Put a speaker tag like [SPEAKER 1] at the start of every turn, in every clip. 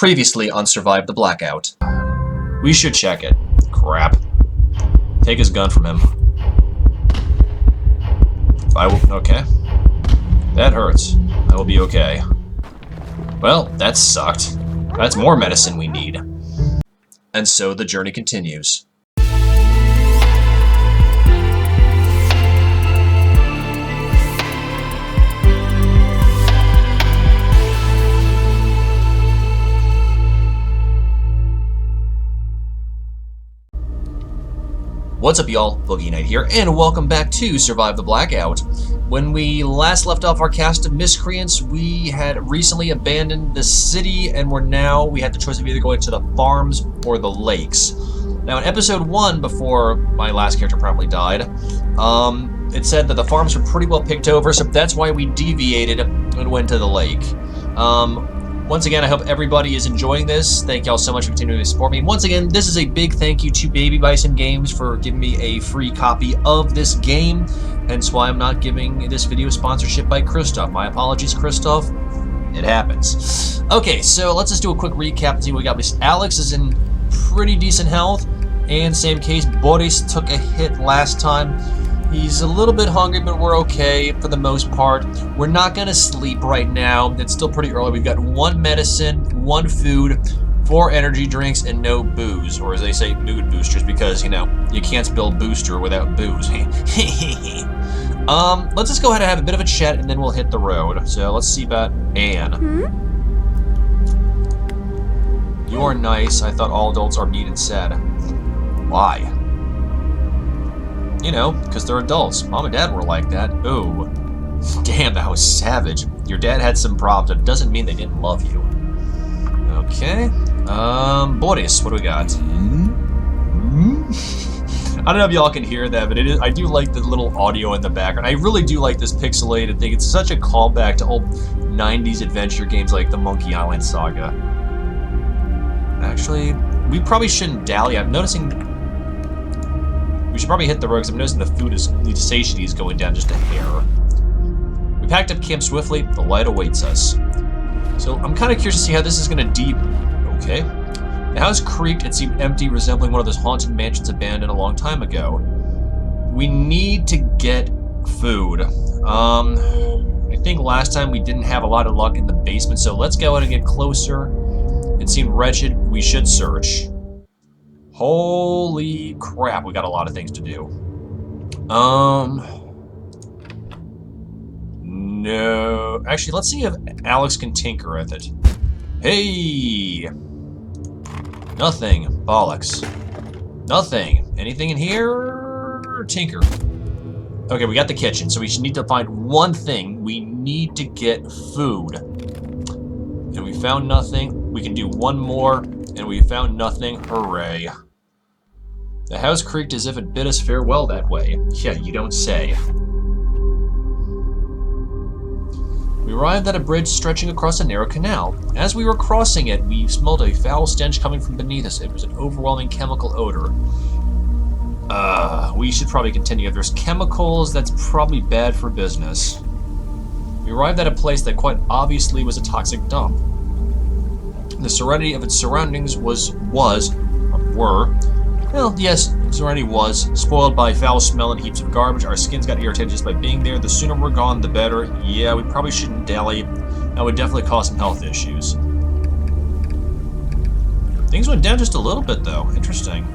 [SPEAKER 1] Previously on Survive the Blackout. We should check it. Crap. Take his gun from him. Okay. That hurts. I will be okay. Well, that sucked. That's more medicine we need. And so the journey continues. What's up, y'all? Boogie Knight here, and welcome back to Survive the Blackout. When we last left off our cast of miscreants, we had recently abandoned the city, and we had the choice of either going to the farms or the lakes. Now, in episode 1, before my last character probably died, it said that the farms were pretty well picked over, so that's why we deviated and went to the lake. Once again, I hope everybody is enjoying this. Thank y'all so much for continuing to support me. Once again, this is a big thank you to Baby Bison Games for giving me a free copy of this game. Hence why I'm not giving this video sponsorship by Christoph. My apologies, Christoph. It happens. Okay, so let's just do a quick recap and see what we got. Alex is in pretty decent health. And same case, Boris took a hit last time. He's a little bit hungry, but we're okay for the most part. We're not going to sleep right now. It's still pretty early. We've got 1 medicine, 1 food, 4 energy drinks, and no booze. Or as they say, mood boosters, because, you know, you can't spell booster without booze. Let's just go ahead and have a bit of a chat, and then we'll hit the road. So let's see about Anne. You're nice. I thought all adults are mean and sad. Why? You know, because they're adults. Mom and Dad were like that. Ooh. Damn, that was savage. Your dad had some problems. It doesn't mean they didn't love you. Okay. Boris, what do we got? I don't know if y'all can hear that, but I do like the little audio in the background. I really do like this pixelated thing. It's such a callback to old 90s adventure games like the Monkey Island Saga. Actually, we probably shouldn't dally. I'm noticing... We should probably hit the road because I'm noticing the satiety is going down just a hair. We packed up camp swiftly. The light awaits us. So I'm kind of curious to see how this is going to Okay. The house creaked and seemed empty, resembling one of those haunted mansions abandoned a long time ago. We need to get food. I think last time we didn't have a lot of luck in the basement, so let's go ahead and get closer. It seemed wretched. We should search. Holy crap, we got a lot of things to do. No. Actually, let's see if Alex can tinker with it. Hey! Nothing. Bollocks. Nothing. Anything in here? Tinker. Okay, we got the kitchen, so we should need to find one thing. We need to get food. And we found nothing. We can do one more, and we found nothing. Hooray. The house creaked as if it bid us farewell that way. Yeah, you don't say. We arrived at a bridge stretching across a narrow canal. As we were crossing it, we smelled a foul stench coming from beneath us. It was an overwhelming chemical odor. We should probably continue. If there's chemicals, that's probably bad for business. We arrived at a place that quite obviously was a toxic dump. The serenity of its surroundings well, yes, serenity was spoiled by foul smell and heaps of garbage. Our skins got irritated just by being there. The sooner we're gone, the better. Yeah, we probably shouldn't dally. That would definitely cause some health issues. Things went down just a little bit, though. Interesting.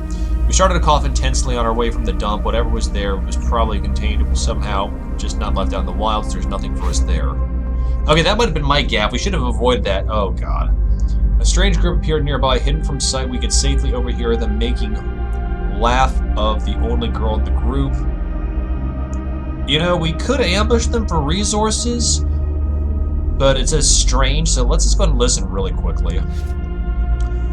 [SPEAKER 1] We started to cough intensely on our way from the dump. Whatever was there was probably contained. It was somehow just not left out in the wild, so there's nothing for us there. Okay, that might have been my gaffe. We should have avoided that. Oh, God. A strange group appeared nearby. Hidden from sight, we could safely overhear them making laugh of the only girl in the group. You know, we could ambush them for resources, but it says strange, so let's just go and listen really quickly.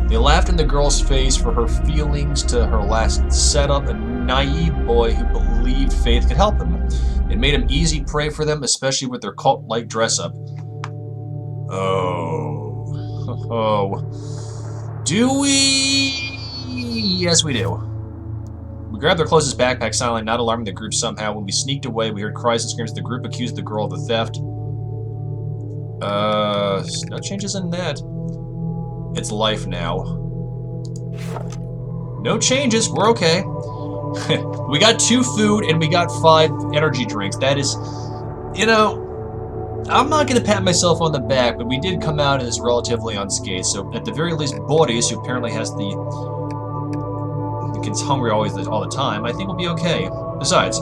[SPEAKER 1] They laughed in the girl's face for her feelings to her last setup, a naive boy who believed Faith could help him. It made him easy prey for them, especially with their cult-like dress-up. Oh. Do we? Yes, we do. We grabbed their closest backpack silently, not alarming the group somehow. When we sneaked away, we heard cries and screams. The group accused the girl of the theft. No changes in that. It's life now. No changes. We're okay. We got 2 food and we got 5 energy drinks. That is, you know, I'm not going to pat myself on the back, but we did come out as relatively unscathed. So at the very least, Boris, who apparently has gets hungry all the time, I think we'll be okay. Besides,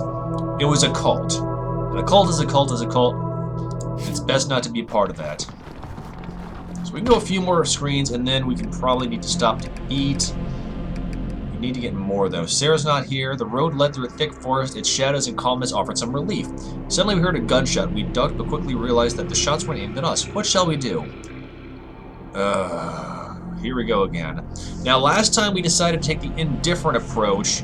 [SPEAKER 1] it was a cult. And a cult is a cult is a cult. It's best not to be a part of that. So we can go a few more screens, and then we can probably need to stop to eat. We need to get more, though. Sarah's not here. The road led through a thick forest. Its shadows and calmness offered some relief. Suddenly we heard a gunshot. We ducked, but quickly realized that the shots weren't aimed at us. What shall we do? Here we go again. Now, last time we decided to take the indifferent approach.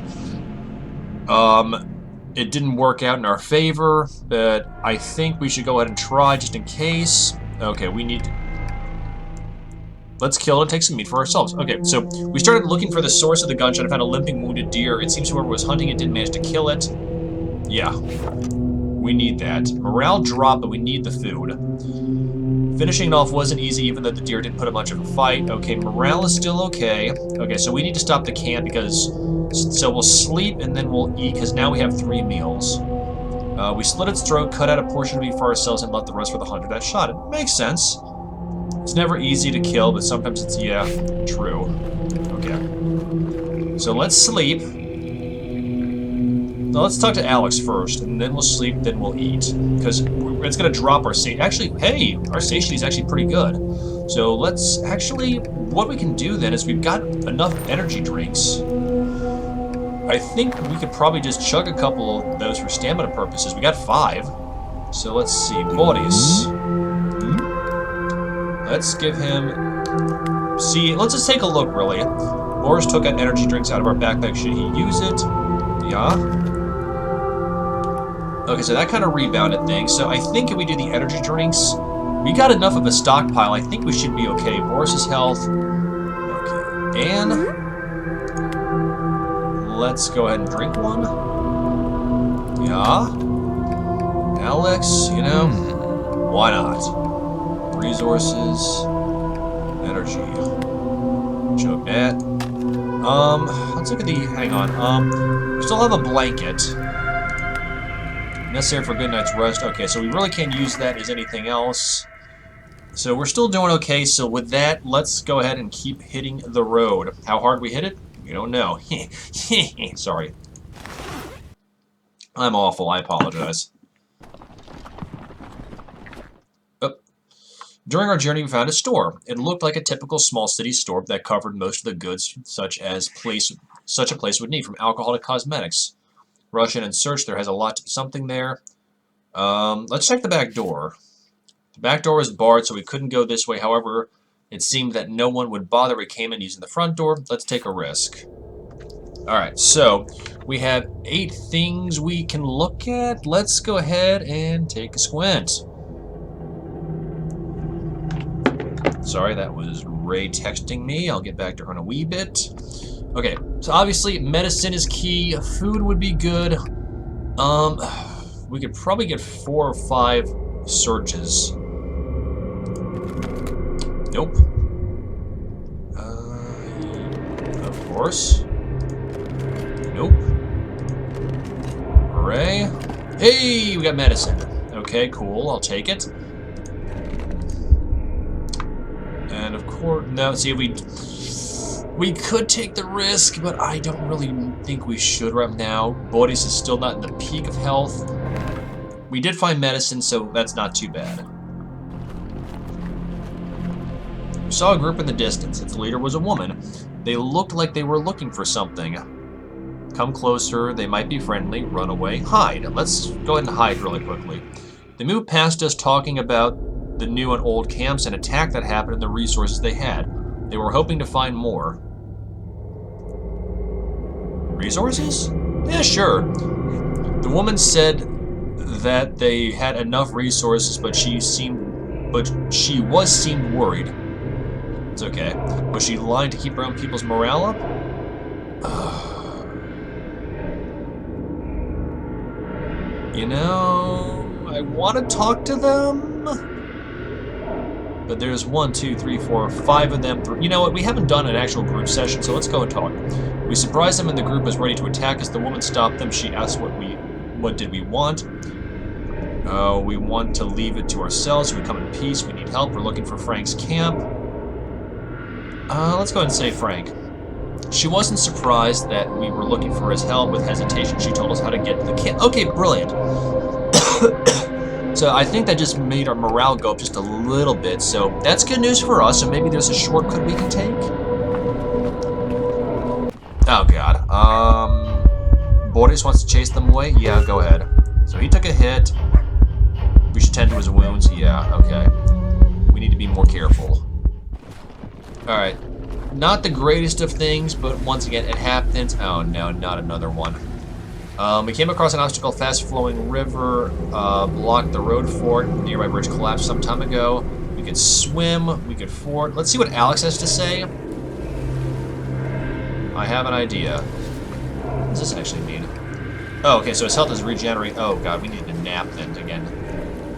[SPEAKER 1] It didn't work out in our favor, but I think we should go ahead and try just in case. Okay, we need to... Let's kill it and take some meat for ourselves. Okay, so we started looking for the source of the gunshot and found a limping, wounded deer. It seems whoever was hunting it didn't manage to kill it. Yeah, we need that. Morale dropped, but we need the food. Finishing it off wasn't easy, even though the deer didn't put up much of a fight. Okay, morale is still okay. Okay, so we need to stop the camp because... So we'll sleep and then we'll eat, because now we have 3 meals. We slit its throat, cut out a portion of meat for ourselves, and left the rest for the hunter that shot it. Makes sense. It's never easy to kill, but sometimes it's, yeah, true. Okay. So let's sleep. Now let's talk to Alex first, and then we'll sleep, then we'll eat. Because it's going to drop our satiety. Actually, hey, our satiety is actually pretty good. So let's actually, what we can do then is we've got enough energy drinks. I think we could probably just chug a couple of those for stamina purposes. We got 5. So let's see. Boris. Let's give him... See, let's just take a look, really. Boris took out energy drinks out of our backpack. Should he use it? Yeah. Okay, so that kind of rebounded things. So I think if we do the energy drinks, we got enough of a stockpile. I think we should be okay. Boris's health. Okay. And... let's go ahead and drink one. Yeah. Alex, you know, why not? Resources, energy. Chug that. Let's look at the, hang on. We still have a blanket. Necessary for a good night's rest. Okay, so we really can't use that as anything else. So we're still doing okay. So with that, let's go ahead and keep hitting the road. How hard we hit it? You don't know. Sorry. I'm awful. I apologize. Oh. During our journey, we found a store. It looked like a typical small city store that covered most of the goods such a place would need, from alcohol to cosmetics. Rush in and search. There has something there. Let's check the back door. The back door was barred, so we couldn't go this way. However, it seemed that no one would bother. We came in using the front door. Let's take a risk. Alright, so we have 8 things we can look at. Let's go ahead and take a squint. Sorry, that was Ray texting me. I'll get back to her in a wee bit. Okay, so obviously medicine is key. Food would be good. We could probably get 4 or 5 searches. Nope. Of course. Nope. Hooray. Hey, we got medicine. Okay, cool. I'll take it. And of course, no, see, we could take the risk, but I don't really think we should right now. Boris is still not in the peak of health. We did find medicine, so that's not too bad. We saw a group in the distance. Its leader was a woman. They looked like they were looking for something. Come closer. They might be friendly. Run away. Hide. Let's go ahead and hide really quickly. They moved past us, talking about the new and old camps and attack that happened and the resources they had. They were hoping to find more. Resources? Yeah, sure. The woman said that they had enough resources, but she was seemed worried. It's okay. Was she lying to keep her own people's morale up? You know, I want to talk to them. But there's 1, 2, 3, 4, 5 of them. You know what? We haven't done an actual group session, so let's go and talk. We surprised them and the group was ready to attack us. The woman stopped them. She asked what did we want. We want to leave it to ourselves. We come in peace. We need help. We're looking for Frank's camp. Let's go ahead and say Frank. She wasn't surprised that we were looking for his help. With hesitation, she told us how to get to the camp. Okay, brilliant. So I think that just made our morale go up just a little bit. So that's good news for us. So maybe there's a shortcut we can take. Oh god. Boris wants to chase them away? Yeah, go ahead. So he took a hit. We should tend to his wounds. Yeah, okay. We need to be more careful. Alright. Not the greatest of things, but once again, it happens. Oh no, not another one. We came across an obstacle, fast-flowing river, blocked the road for it. The nearby bridge collapsed some time ago. We could swim, we could ford. Let's see what Alex has to say. I have an idea. What does this actually mean? Oh, okay, so his health is regenerating. Oh god, we need to nap then again.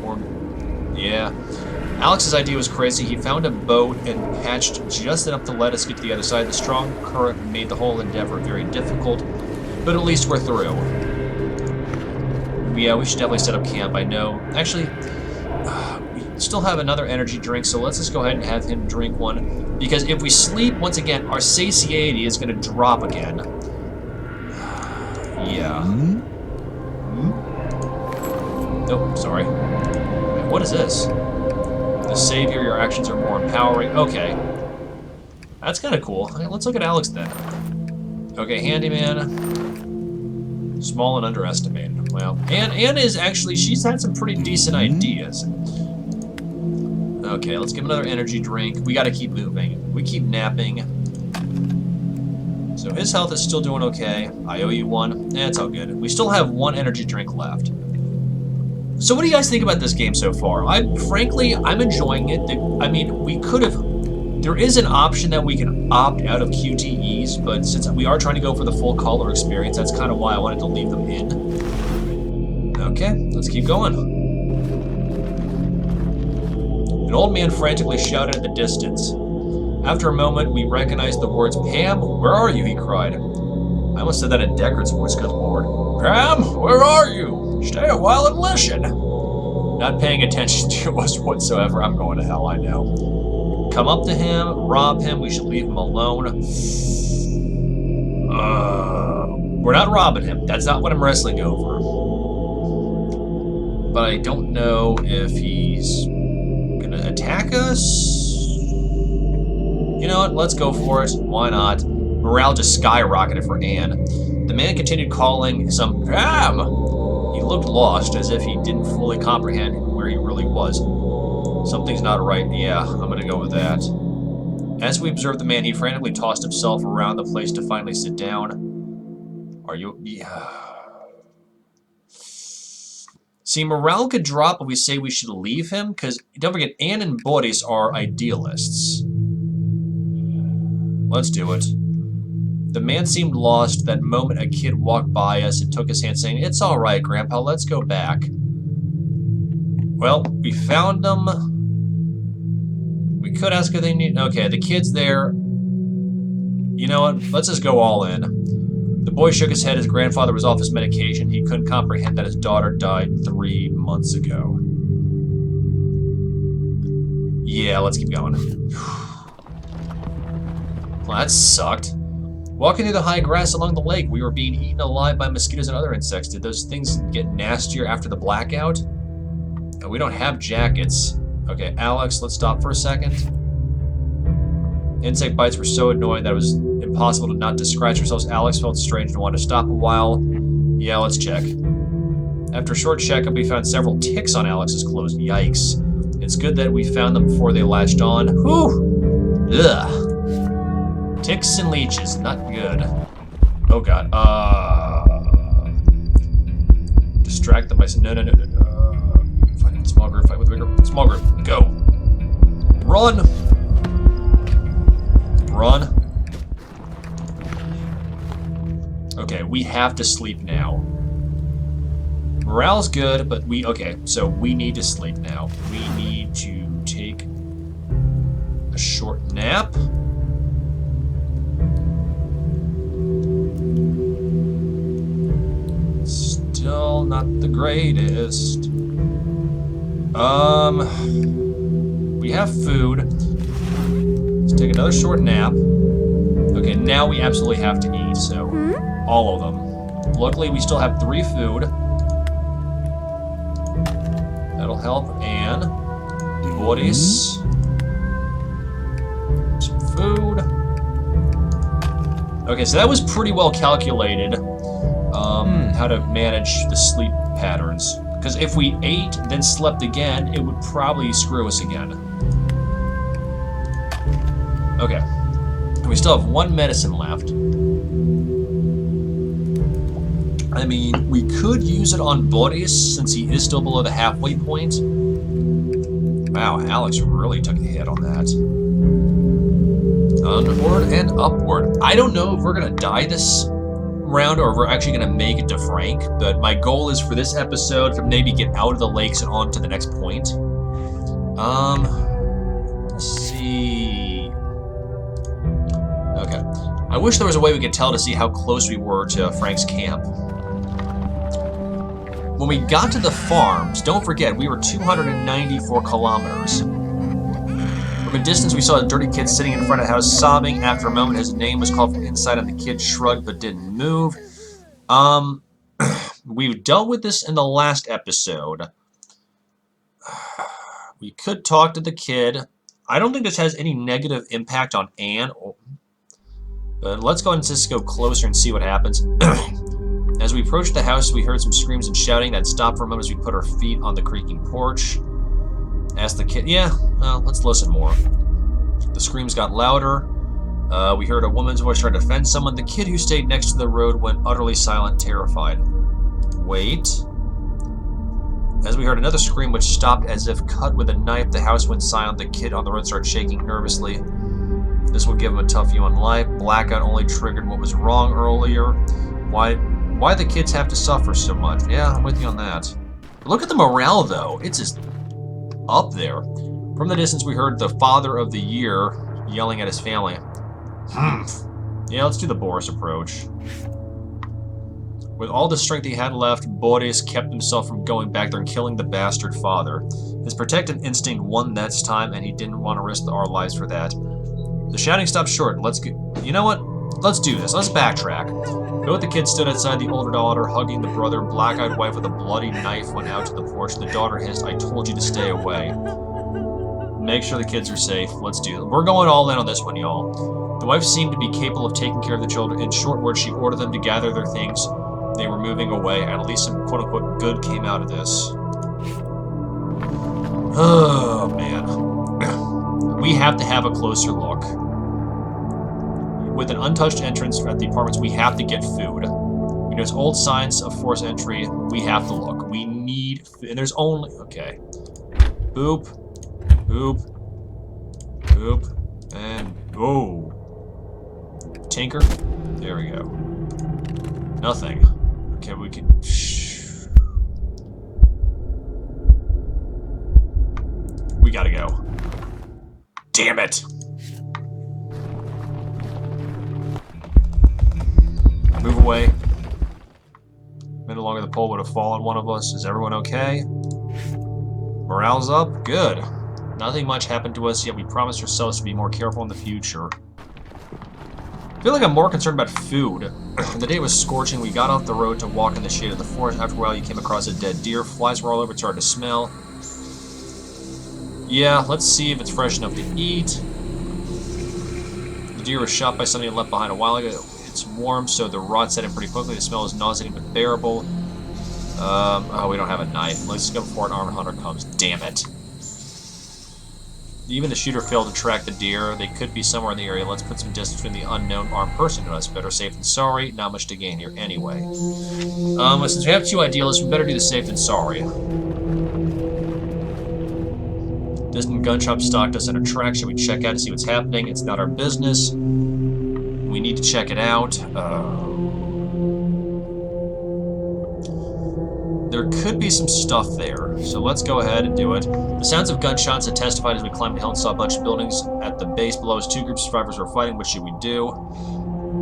[SPEAKER 1] Or, yeah. Alex's idea was crazy. He found a boat and patched just enough to let us get to the other side. The strong current made the whole endeavor very difficult, but at least we're through. Yeah, we should definitely set up camp, I know. Actually, we still have another energy drink, so let's just go ahead and have him drink one. Because if we sleep, once again, our satiety is going to drop again. Yeah. Oh, sorry. Wait, what is this? The savior, your actions are more empowering. Okay. That's kind of cool. Okay, let's look at Alex then. Okay, handyman. Small and underestimated. Well, Anne is actually, she's had some pretty decent ideas. Okay, let's give him another energy drink. We gotta keep moving. We keep napping. So his health is still doing okay. I owe you one. It's all good. We still have one energy drink left. So what do you guys think about this game so far? Frankly, I'm enjoying it. I mean, we could have... There is an option that we can opt out of QTEs, but since we are trying to go for the full color experience, that's kind of why I wanted to leave them in. Okay, let's keep going. An old man frantically shouted at the distance. After a moment, we recognized the words, "Pam, where are you?" he cried. I almost said that in Deckard's voice, good lord. "Pam, where are you? Stay a while and listen." Not paying attention to us whatsoever. I'm going to hell, I know. Come up to him, rob him, we should leave him alone. We're not robbing him. That's not what I'm wrestling over. But I don't know if he's gonna attack us. You know what? Let's go for it. Why not? Morale just skyrocketed for Anne. The man continued calling some Pam. He looked lost, as if he didn't fully comprehend where he really was. Something's not right. Yeah, I'm gonna go with that. As we observed the man, he frantically tossed himself around the place to finally sit down. Are you... Yeah. See, morale could drop if we say we should leave him, because don't forget, Anne and Boris are idealists. Let's do it. The man seemed lost. That moment, a kid walked by us and took his hand, saying, "It's all right, Grandpa, let's go back." Well, we found them. We could ask if they need... Okay, the kid's there. You know what? Let's just go all in. The boy shook his head. His grandfather was off his medication. He couldn't comprehend that his daughter died 3 months ago. Yeah, let's keep going. Well, that sucked. Walking through the high grass along the lake, we were being eaten alive by mosquitoes and other insects. Did those things get nastier after the blackout? We don't have jackets. Okay, Alex, let's stop for a second. Insect bites were so annoying that it was impossible to not to scratch ourselves. Alex felt strange and wanted to stop a while. Yeah, let's check. After a short checkup, we found several ticks on Alex's clothes. Yikes. It's good that we found them before they latched on. Whew! Ugh. Ticks and leeches, not good. Oh god. Distract them by... No. Fight in a small group, fight with a bigger... Small group, go. Run! Run. Okay, we have to sleep now. Morale's good, but we... Okay, so we need to sleep now. We need to take short nap. Still not the greatest. We have food. Let's take another short nap. Okay, now we absolutely have to eat, so all of them. Luckily, we still have 3 food. That'll help. And Boris. Some food. Okay, so that was pretty well calculated. How to manage the sleep patterns. Because if we ate, then slept again, it would probably screw us again. Okay. We still have 1 medicine left. I mean, we could use it on Boris, since he is still below the halfway point. Wow, Alex really took the hit on that. Onward and upward. I don't know if we're going to die this round or if we're actually going to make it to Frank, but my goal is for this episode to maybe get out of the lakes and on to the next point. Let's see. Okay. I wish there was a way we could tell to see how close we were to Frank's camp. When we got to the farms, don't forget, we were 294 kilometers. From a distance, we saw a dirty kid sitting in front of the house, sobbing. After a moment, his name was called from inside, and the kid shrugged but didn't move. We've dealt with this in the last episode. We could talk to the kid. I don't think this has any negative impact on Anne. But let's go and just go closer and see what happens. As we approached the house, we heard some screams and shouting that stopped for a moment as we put our feet on the creaking porch. Asked the kid, let's listen more. The screams got louder. We heard a woman's voice try to defend someone. The kid who stayed next to the road went utterly silent, terrified. Wait. As we heard another scream which stopped as if cut with a knife, the house went silent. The kid on the road started shaking nervously. This will give him a tough view on life. Blackout only triggered what was wrong earlier. Why the kids have to suffer so much? Yeah, I'm with you on that. Look at the morale, though. It's just up there. From the distance, we heard the father of the year yelling at his family. Yeah, let's do the Boris approach. With all the strength he had left, Boris kept himself from going back there and killing the bastard father. His protective instinct won that time, and he didn't want to risk our lives for that. The shouting stopped short. Let's go. You know what? Let's do this. Let's backtrack. Both the kids stood outside, the older daughter hugging the brother. Black-eyed wife with a bloody knife went out to the porch. The daughter hissed, "I told you to stay away." Make sure the kids are safe. Let's do it. We're going all in on this one, y'all. The wife seemed to be capable of taking care of the children. In short words, she ordered them to gather their things. They were moving away. At least some quote-unquote good came out of this. Oh, man. We have to have a closer look. With an untouched entrance at the apartments, we have to get food. We notice old signs of forced entry. We have to look. We need food. And there's only... Okay. Boop. Boop. Boop. And... Oh. Tinker. There we go. Nothing. Okay, we can... We gotta go. Damn it! Move away. A minute longer, the pole would have fallen one of us. Is everyone okay? Morale's up? Good. Nothing much happened to us, yet we promised ourselves to be more careful in the future. I feel like I'm more concerned about food. The day was scorching. We got off the road to walk in the shade of the forest. After a while, you came across a dead deer. Flies were all over. It started to smell. Yeah, let's see if it's fresh enough to eat. The deer was shot by somebody left behind a while ago. It's warm, so the rot set in pretty quickly. The smell is nauseating but bearable. Oh, we don't have a knife. Let's go before an armed hunter comes. Damn it. Even the shooter failed to track the deer. They could be somewhere in the area. Let's put some distance between the unknown armed person to us. Better safe than sorry. Not much to gain here anyway. Since we have 2 idealists, we better do the safe than sorry. Distant gun shop stalked us in a track. Should we check out to see what's happening? It's not our business. We need to check it out. There could be some stuff there, so let's go ahead and do it. The sounds of gunshots had testified as we climbed the hill and saw a bunch of buildings at the base below us. 2 groups of survivors were fighting. What should we do?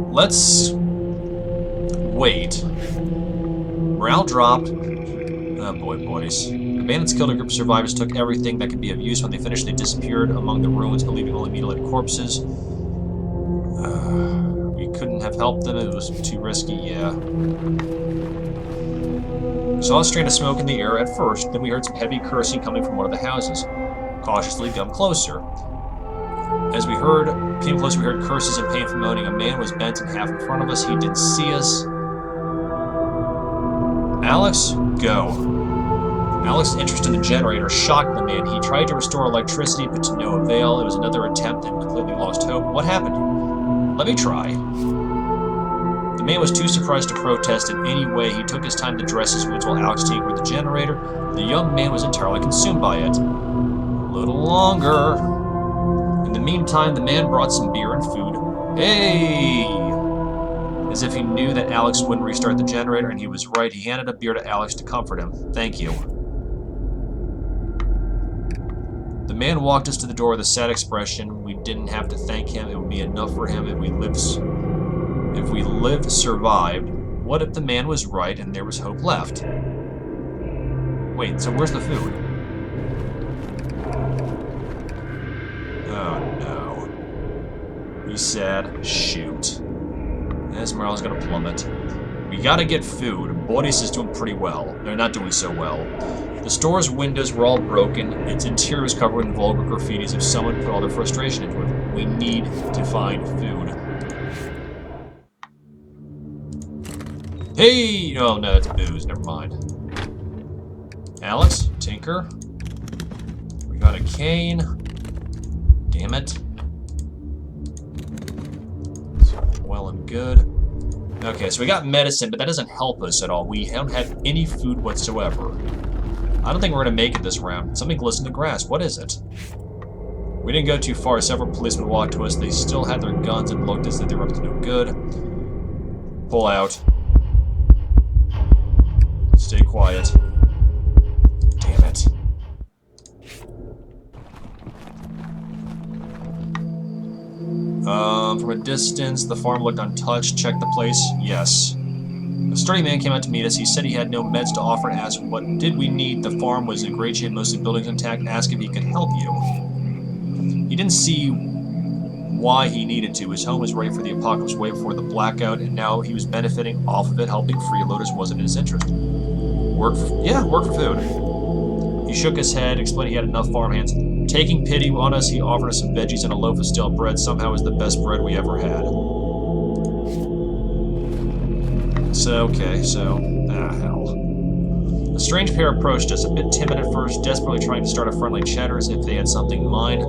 [SPEAKER 1] Let's wait. Morale dropped. Oh boy, boys. The bandits killed a group of survivors, took everything that could be of use. When they finished, they disappeared among the ruins, leaving only mutilated corpses. We couldn't have helped them. It was too risky, yeah. We saw a strand of smoke in the air at first, then we heard some heavy cursing coming from one of the houses. Cautiously come closer. As we came closer, we heard curses and painful moaning. A man was bent in half in front of us. He didn't see us. Alex, go. Alex's interest in the generator shocked the man. He tried to restore electricity, but to no avail. It was another attempt and completely lost hope. What happened? Let me try. The man was too surprised to protest in any way. He took his time to dress his wounds while Alex tinkered with the generator. The young man was entirely consumed by it. A little longer. In the meantime, the man brought some beer and food. Hey! As if he knew that Alex wouldn't restart the generator, and he was right. He handed a beer to Alex to comfort him. Thank you. The man walked us to the door with a sad expression. We didn't have to thank him. It would be enough for him if we lived, survived. What if the man was right and there was hope left? Wait, so where's the food? Oh no. He said, shoot. Esmeralda's gonna plummet. We gotta get food. Boris is doing pretty well. They're not doing so well. The store's windows were all broken. Its interior was covered in vulgar graffitis if someone put all their frustration into it. We need to find food. Hey! Oh no, it's booze. Never mind. Alex? Tinker? We got a cane. Damn it. Well and good. Okay, so we got medicine, but that doesn't help us at all. We don't have any food whatsoever. I don't think we're going to make it this round. Something glistened in the grass. What is it? We didn't go too far. Several policemen walked to us. They still had their guns and looked as if they were up to no good. Pull out. Stay quiet. Damn it. From a distance, the farm looked untouched. Check the place. Yes. A sturdy man came out to meet us. He said he had no meds to offer and asked what did we need. The farm was in great shape, mostly buildings intact. Asked if he could help you. He didn't see why he needed to. His home was ready for the apocalypse way before the blackout, and now he was benefiting off of it. Helping freeloaders wasn't in his interest. Work for food. He shook his head, explained he had enough farmhands. Taking pity on us, he offered us some veggies and a loaf of stale bread. Somehow it was the best bread we ever had. Hell. A strange pair approached us, a bit timid at first, desperately trying to start a friendly chatter as if they had something in mind.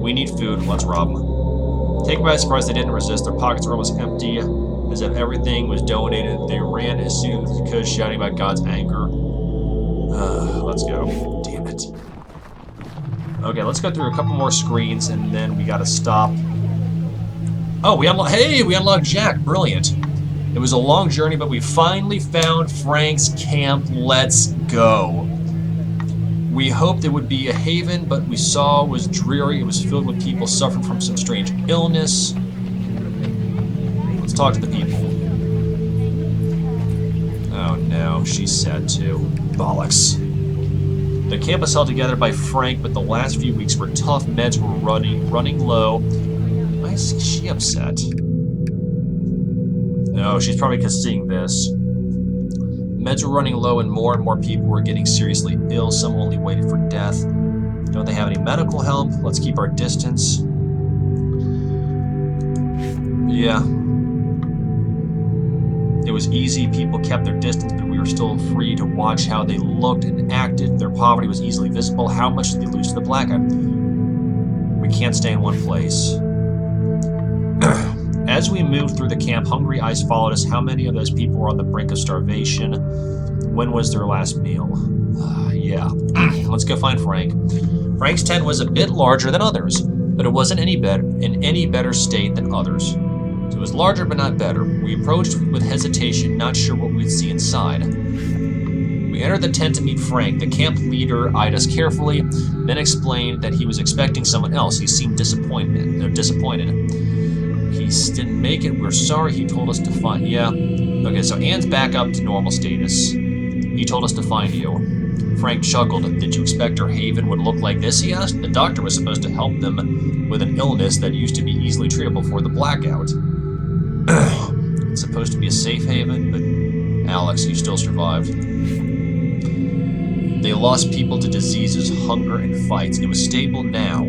[SPEAKER 1] We need food, let's rob them. Taken by surprise, they didn't resist. Their pockets were almost empty, as if everything was donated. They ran as soon as they could, shouting about God's anger. Let's go. Damn it. Okay, let's go through a couple more screens, and then we gotta stop. Oh, we unlocked Jack. Brilliant. It was a long journey, but we finally found Frank's camp. Let's go. We hoped it would be a haven, but we saw it was dreary. It was filled with people suffering from some strange illness. Let's talk to the people. Oh no, she's sad too. Bollocks. The camp was held together by Frank, but the last few weeks were tough. Meds were running low. Why is she upset? No, she's probably because seeing this. Meds were running low and more people were getting seriously ill. Some only waited for death. Don't they have any medical help? Let's keep our distance. Yeah. It was easy. People kept their distance, but we were still free to watch how they looked and acted. Their poverty was easily visible. How much did they lose to the blackout? We can't stay in one place. As we moved through the camp, hungry eyes followed us. How many of those people were on the brink of starvation? When was their last meal? Yeah. Let's go find Frank. Frank's tent was a bit larger than others, but it wasn't in any better state than others. It was larger but not better. We approached with hesitation, not sure what we'd see inside. We entered the tent to meet Frank. The camp leader eyed us carefully, then explained that he was expecting someone else. He seemed disappointed. He didn't make it. We're sorry. He told us to find... Yeah. Okay, so Anne's back up to normal status. He told us to find you. Frank chuckled. Did you expect our haven would look like this, he asked. The doctor was supposed to help them with an illness that used to be easily treatable before the blackout. It's supposed to be a safe haven, but Alex, you still survived. They lost people to diseases, hunger, and fights. It was stable now,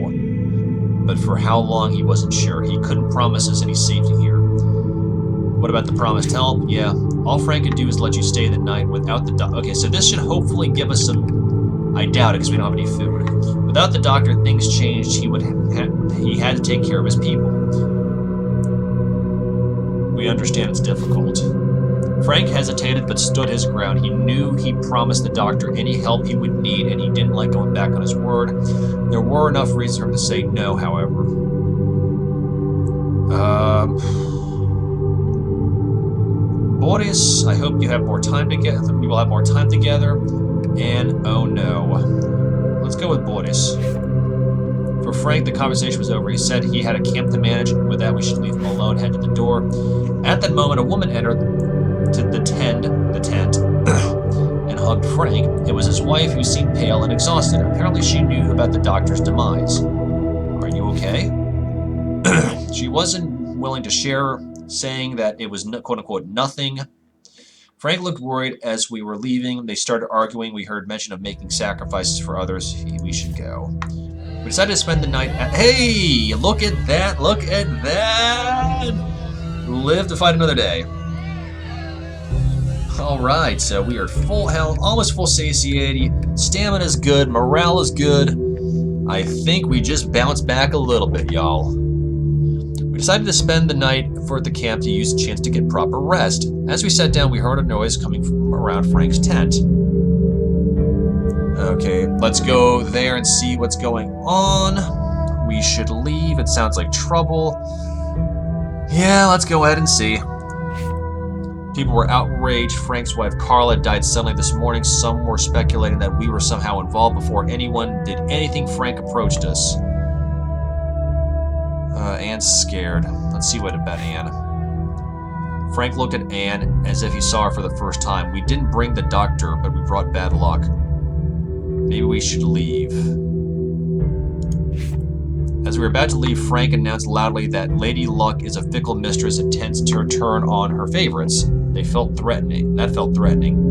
[SPEAKER 1] but for how long he wasn't sure. He couldn't promise us any safety here. What about the promised help? Yeah, all Frank could do is let you stay the night without the doctor. Okay, so this should hopefully give us some... I doubt it because we don't have any food. Without the doctor, things changed. He had to take care of his people. We understand it's difficult. Frank hesitated but stood his ground. He knew he promised the doctor any help he would need, and he didn't like going back on his word. There were enough reasons for him to say no, however. Boris, I hope you have more time together. We will have more time together. And oh no. Let's go with Boris. For Frank, the conversation was over. He said he had a camp to manage, and with that we should leave him alone, head to the door. At that moment, a woman entered to the tent and hugged Frank. It was his wife, who seemed pale and exhausted. Apparently she knew about the doctor's demise. Are you okay? She wasn't willing to share, saying that it was quote-unquote nothing. Frank looked worried as we were leaving. They started arguing. We heard mention of making sacrifices for others. We should go. We decided to spend the night at... Hey! Look at that! Look at that! Live to fight another day. Alright, so we are full health, almost full satiety. Stamina's good, morale is good. I think we just bounced back a little bit, y'all. We decided to spend the night at the camp to use the chance to get proper rest. As we sat down, we heard a noise coming from around Frank's tent. Okay, let's go there and see what's going on. We should leave. It sounds like trouble. Yeah, let's go ahead and see. People were outraged. Frank's wife, Carla, died suddenly this morning. Some were speculating that we were somehow involved before anyone did anything. Frank approached us. Anne's scared. Let's see what about Anne. Frank looked at Anne as if he saw her for the first time. We didn't bring the doctor, but we brought bad luck. Maybe we should leave. As we were about to leave, Frank announced loudly that Lady Luck is a fickle mistress and tends to turn on her favorites. They felt threatening. That felt threatening.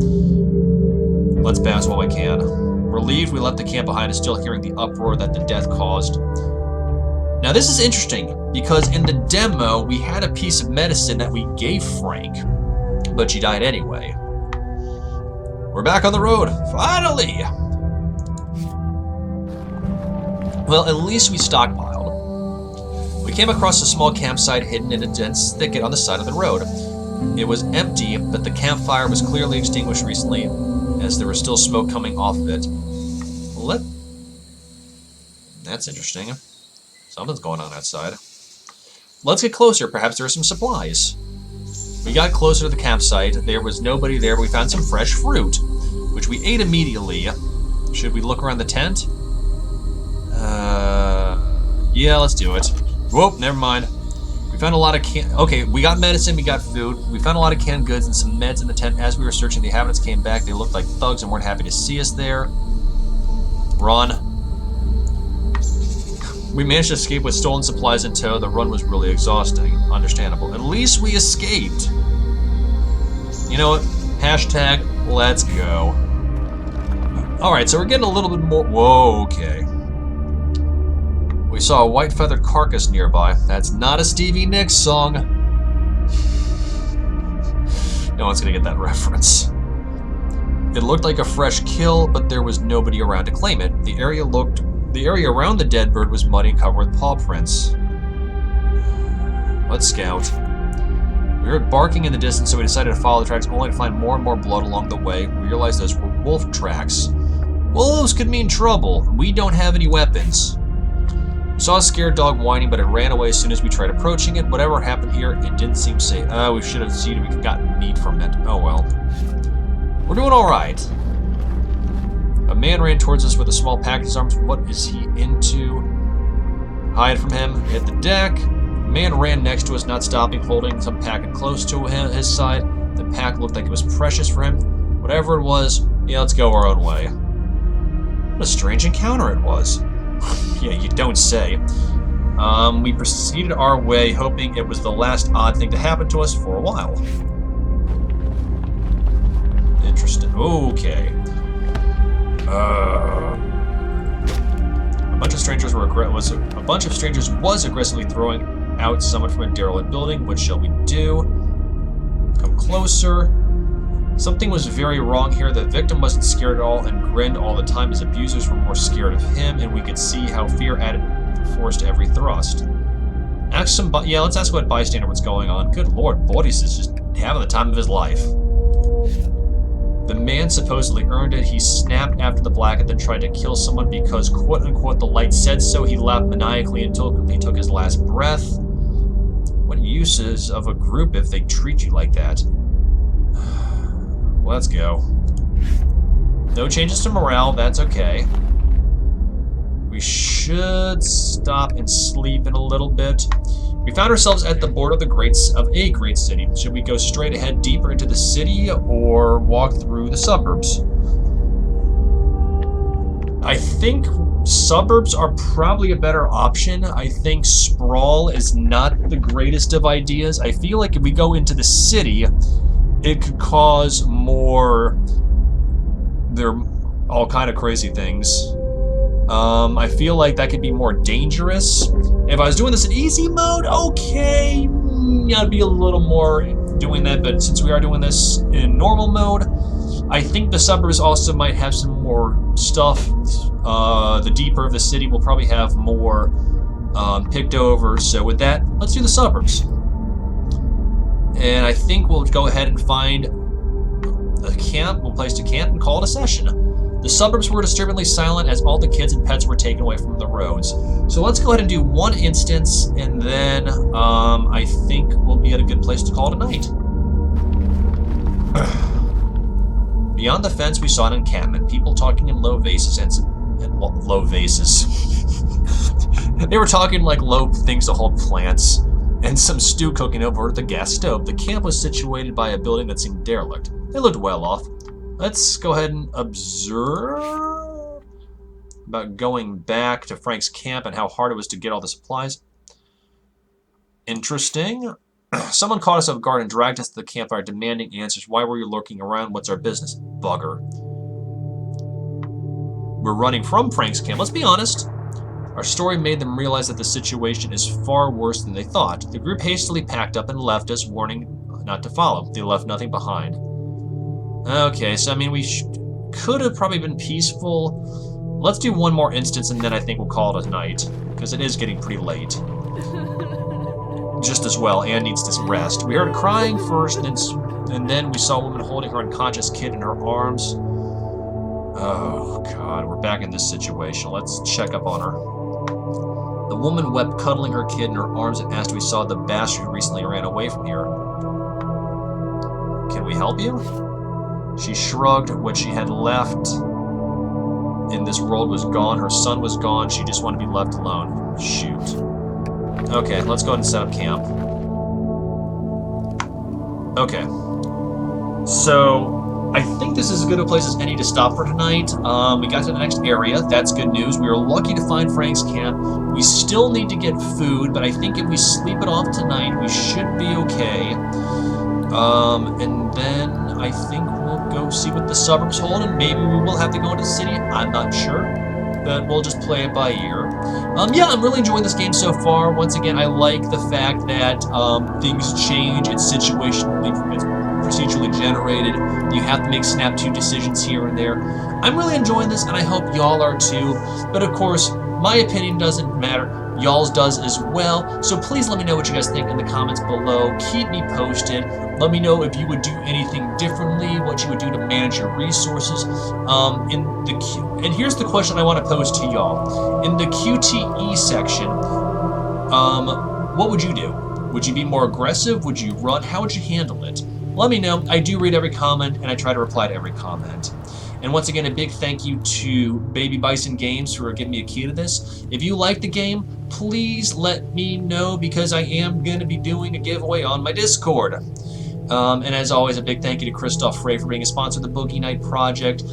[SPEAKER 1] Let's bounce while we can. Relieved, we left the camp behind, still hearing the uproar that the death caused. Now this is interesting, because in the demo, we had a piece of medicine that we gave Frank, but she died anyway. We're back on the road, finally! Well, at least we stockpiled. We came across a small campsite hidden in a dense thicket on the side of the road. It was empty, but the campfire was clearly extinguished recently, as there was still smoke coming off of it. That's interesting. Something's going on outside. Let's get closer. Perhaps there are some supplies. We got closer to the campsite. There was nobody there, but we found some fresh fruit, which we ate immediately. Should we look around the tent? Yeah, let's do it. Whoop, never mind. We found a lot of okay, we got medicine, we got food. We found a lot of canned goods and some meds in the tent. As we were searching, the inhabitants came back. They looked like thugs and weren't happy to see us there. Run. We managed to escape with stolen supplies in tow. The run was really exhausting. Understandable. At least we escaped. You know what? Hashtag, let's go. Alright, so we're getting a little bit more... Whoa, okay. We saw a white feathered carcass nearby. That's not a Stevie Nicks song. No one's gonna get that reference. It looked like a fresh kill, but there was nobody around to claim it. The area around the dead bird was muddy and covered with paw prints. Let's scout. We heard barking in the distance, so we decided to follow the tracks, only to find more and more blood along the way. We realized those were wolf tracks. Wolves could mean trouble. We don't have any weapons. We saw a scared dog whining, but it ran away as soon as we tried approaching it. Whatever happened here, it didn't seem safe. We should have seen if we got meat from it. Oh well. We're doing alright. A man ran towards us with a small pack in his arms. What is he into? Hide from him. Hit the deck. The man ran next to us, not stopping, holding some packet close to his side. The pack looked like it was precious for him. Whatever it was, yeah, let's go our own way. What a strange encounter it was. Yeah, you don't say. We proceeded our way, hoping it was the last odd thing to happen to us for a while. Interesting. Okay. A bunch of strangers was aggressively throwing out someone from a derelict building. What shall we do? Come closer. Something was very wrong here. The victim wasn't scared at all and grinned all the time. His abusers were more scared of him, and we could see how fear added force to every thrust. Let's ask what bystander what's going on. Good lord, Boris is just having the time of his life. The man supposedly earned it. He snapped after the Blackout, then tried to kill someone because, quote-unquote, the light said so. He laughed maniacally until he took his last breath. What use is of a group if they treat you like that? Let's go. No changes to morale, that's okay. We should stop and sleep in a little bit. We found ourselves at the border of a great city. Should we go straight ahead deeper into the city or walk through the suburbs? I think suburbs are probably a better option. I think sprawl is not the greatest of ideas. I feel like if we go into the city, it could cause more... They're all kind of crazy things. I feel like that could be more dangerous. If I was doing this in easy mode, okay, I'd be a little more doing that, but since we are doing this in normal mode, I think the suburbs also might have some more stuff. The deeper of the city will probably have more picked over, so with that, let's do the suburbs. And I think we'll go ahead and find a place to camp and call it a session. The suburbs were disturbingly silent as all the kids and pets were taken away from the roads. So let's go ahead and do one instance, and then I think we'll be at a good place to call it a night. Beyond the fence, we saw an encampment. People talking in low vases and low vases. They were talking like low things to hold plants, and some stew cooking over the gas stove. The camp was situated by a building that seemed derelict. They looked well off. Let's go ahead and observe about going back to Frank's camp and how hard it was to get all the supplies. Interesting. Someone caught us off guard and dragged us to the campfire demanding answers. Why were you lurking around? What's our business? Bugger. We're running from Frank's camp. Let's be honest. Our story made them realize that the situation is far worse than they thought. The group hastily packed up and left us, warning not to follow. They left nothing behind. Okay, so I mean, we could have probably been peaceful. Let's do one more instance, and then I think we'll call it a night, because it is getting pretty late. Just as well, Anne needs to rest. We heard crying first, and then we saw a woman holding her unconscious kid in her arms. Oh, God, we're back in this situation. Let's check up on her. The woman wept, cuddling her kid in her arms, and asked if we saw the bastard who recently ran away from here. Can we help you? She shrugged. What she had left in this world was gone. Her son was gone. She just wanted to be left alone. Shoot. Okay, let's go ahead and set up camp. Okay. So, I think this is as good a place as any to stop for tonight. We got to the next area. That's good news. We were lucky to find Frank's camp. We still need to get food, but I think if we sleep it off tonight, we should be okay. And then I think we'll go see what the suburbs hold, and maybe we will have to go into the city. I'm not sure, but we'll just play it by ear. Yeah, I'm really enjoying this game so far. Once again, I like the fact that things change. It's procedurally generated. You have to make snap-to decisions here and there. I'm really enjoying this, and I hope y'all are too. But of course, My opinion doesn't matter. Y'all's does as well. So please let me know what you guys think in the comments below. Keep me posted. Let me know if you would do anything differently, what you would do to manage your resources. And here's the question I want to pose to y'all. In the QTE section, what would you do? Would you be more aggressive? Would you run? How would you handle it? Let me know. I do read every comment, and I try to reply to every comment. And once again, a big thank you to Baby Bison Games for giving me a key to this. If you like the game, please let me know, because I am going to be doing a giveaway on my Discord. And as always, a big thank you to Christoph Frey for being a sponsor of the Boogie Night Project.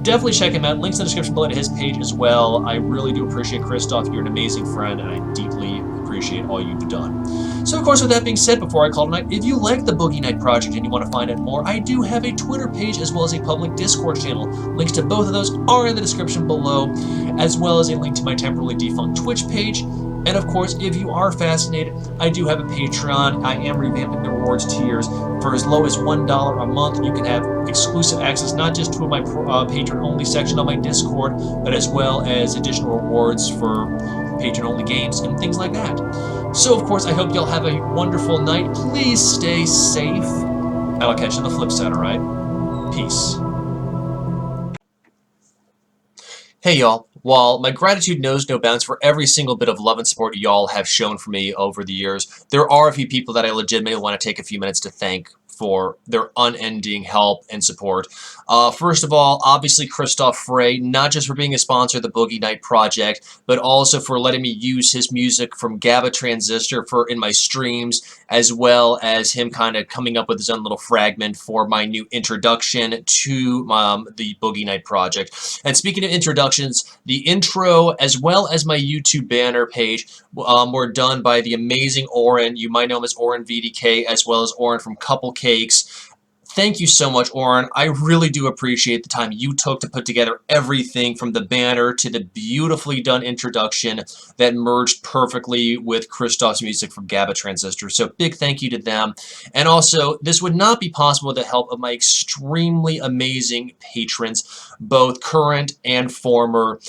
[SPEAKER 1] Definitely check him out. Links in the description below to his page as well. I really do appreciate Christoph. You're an amazing friend, and I deeply appreciate all you've done. So, of course, with that being said, before I call tonight, if you like the Boogie Night Project and you want to find out more, I do have a Twitter page as well as a public Discord channel. Links to both of those are in the description below, as well as a link to my temporarily defunct Twitch page. And of course, if you are fascinated, I do have a Patreon. I am revamping the rewards tiers. For as low as $1 a month, you can have exclusive access not just to my patron-only section on my Discord, but as well as additional rewards for patron-only games and things like that. So, of course, I hope y'all have a wonderful night. Please stay safe, and I'll catch you on the flip side, alright? Peace. Hey y'all, while my gratitude knows no bounds for every single bit of love and support y'all have shown for me over the years, there are a few people that I legitimately want to take a few minutes to thank for their unending help and support. First of all, obviously Christoph Frey, not just for being a sponsor of the Boogie Night Project, but also for letting me use his music from GABA Transistor in my streams, as well as him kind of coming up with his own little fragment for my new introduction to the Boogie Night Project. And speaking of introductions, the intro as well as my YouTube banner page were done by the amazing Oren. You might know him as Oren VDK, as well as Oren from Couple Cakes. Thank you so much, Oren. I really do appreciate the time you took to put together everything from the banner to the beautifully done introduction that merged perfectly with Christoph's music from GABA Transistor. So big thank you to them. And also, this would not be possible with the help of my extremely amazing patrons, both current and former,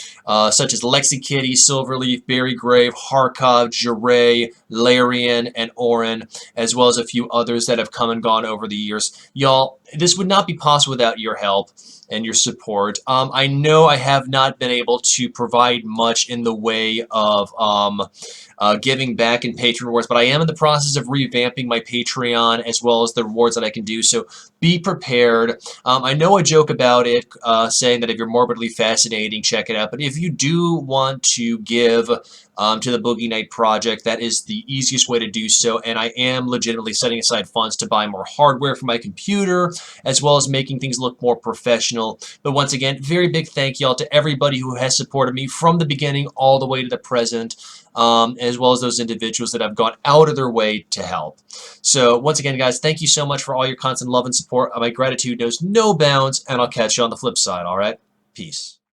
[SPEAKER 1] such as Lexi Kitty, Silverleaf, Barry Grave, Harkov, Jiray, Larian, and Oren, as well as a few others that have come and gone over the years. Y'all, this would not be possible without your help and your support. I know I have not been able to provide much in the way of giving back in Patreon rewards, but I am in the process of revamping my Patreon as well as the rewards that I can do, so be prepared. I know I joke about it, saying that if you're morbidly fascinating, check it out, but if you do want to give to the Boogie Night Project, that is the easiest way to do so, and I am legitimately setting aside funds to buy more hardware for my computer, as well as making things look more professional. But once again, very big thank y'all to everybody who has supported me from the beginning all the way to the present, as well as those individuals that have gone out of their way to help. So once again, guys, thank you so much for all your constant love and support. My gratitude knows no bounds, and I'll catch you on the flip side, alright? Peace.